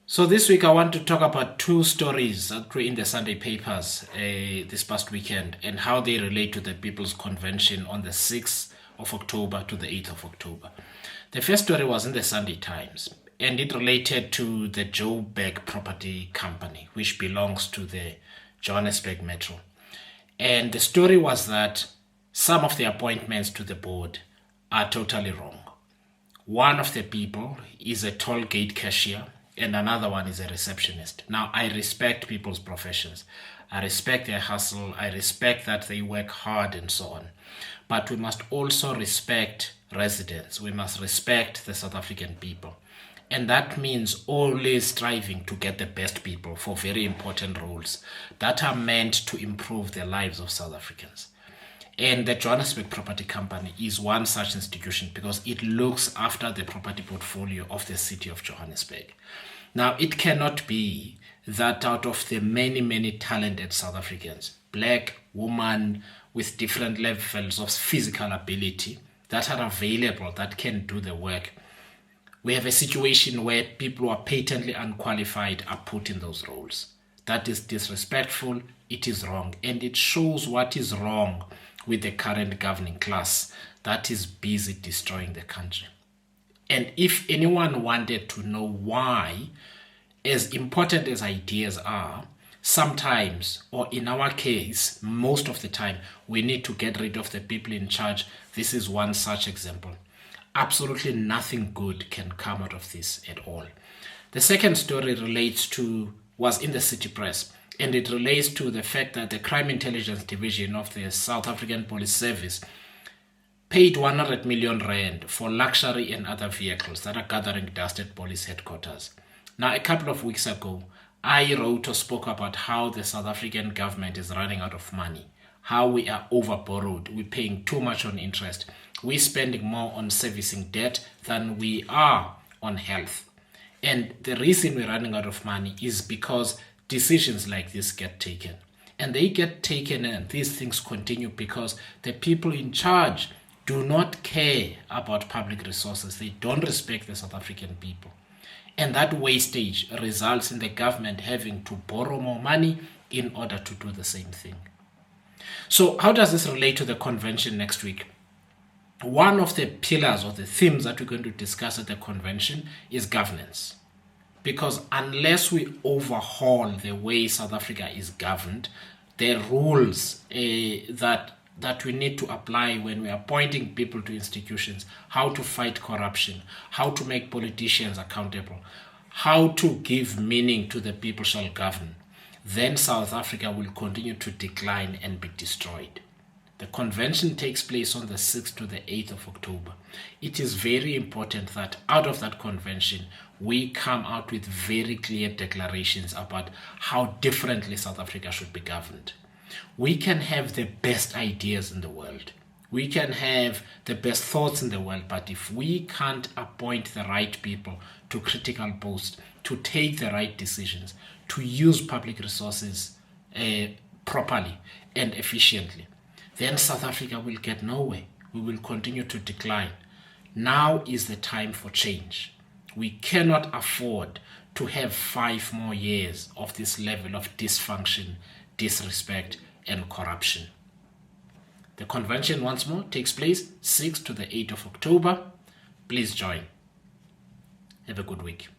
So this week I want to talk about two stories that were in the Sunday papers this past weekend and how they relate to the People's Convention on the 6th of October to the 8th of October. The first story was in the Sunday Times and it related to the Joburg Property Company, which belongs to the Johannesburg Metro. And the story was that some of the appointments to the board are totally wrong. One of the people is a toll gate cashier and another one is a receptionist. Now, I respect people's professions. I respect their hustle. I respect that they work hard and so on. But we must also respect residents. We must respect the South African people. And that means always striving to get the best people for very important roles that are meant to improve the lives of South Africans. And the Johannesburg Property Company is one such institution because it looks after the property portfolio of the city of Johannesburg. Now, it cannot be that out of the many, many talented South Africans, black, women with different levels of physical ability that are available, that can do the work, we have a situation where people who are patently unqualified are put in those roles. That is disrespectful, it is wrong, and it shows what is wrong with the current governing class that is busy destroying the country. And if anyone wanted to know why, as important as ideas are, sometimes, or in our case, most of the time, we need to get rid of the people in charge. This is one such example. Absolutely nothing good can come out of this at all. The second story was in the City Press, and it relates to the fact that the Crime Intelligence Division of the South African Police Service paid 100 million rand for luxury and other vehicles that are gathering dust at police headquarters. Now, a couple of weeks ago, I wrote or spoke about how the South African government is running out of money, how we are overborrowed, we're paying too much on interest, we're spending more on servicing debt than we are on health. And the reason we're running out of money is because decisions like this get taken. And they get taken and these things continue because the people in charge do not care about public resources. They don't respect the South African people. And that wastage results in the government having to borrow more money in order to do the same thing. So how does this relate to the convention next week? One of the pillars or the themes that we're going to discuss at the convention is governance. Because unless we overhaul the way South Africa is governed, the rules that we need to apply when we are appointing people to institutions, how to fight corruption, how to make politicians accountable, how to give meaning to the people shall govern, then South Africa will continue to decline and be destroyed. The convention takes place on the 6th to the 8th of October. It is very important that out of that convention, we come out with very clear declarations about how differently South Africa should be governed. We can have the best ideas in the world. We can have the best thoughts in the world, but if we can't appoint the right people to critical posts, to take the right decisions, to use public resources properly and efficiently, then South Africa will get nowhere. We will continue to decline. Now is the time for change. We cannot afford to have 5 more years of this level of dysfunction, disrespect, and corruption. The convention once more takes place 6th to the 8th of October. Please join. Have a good week.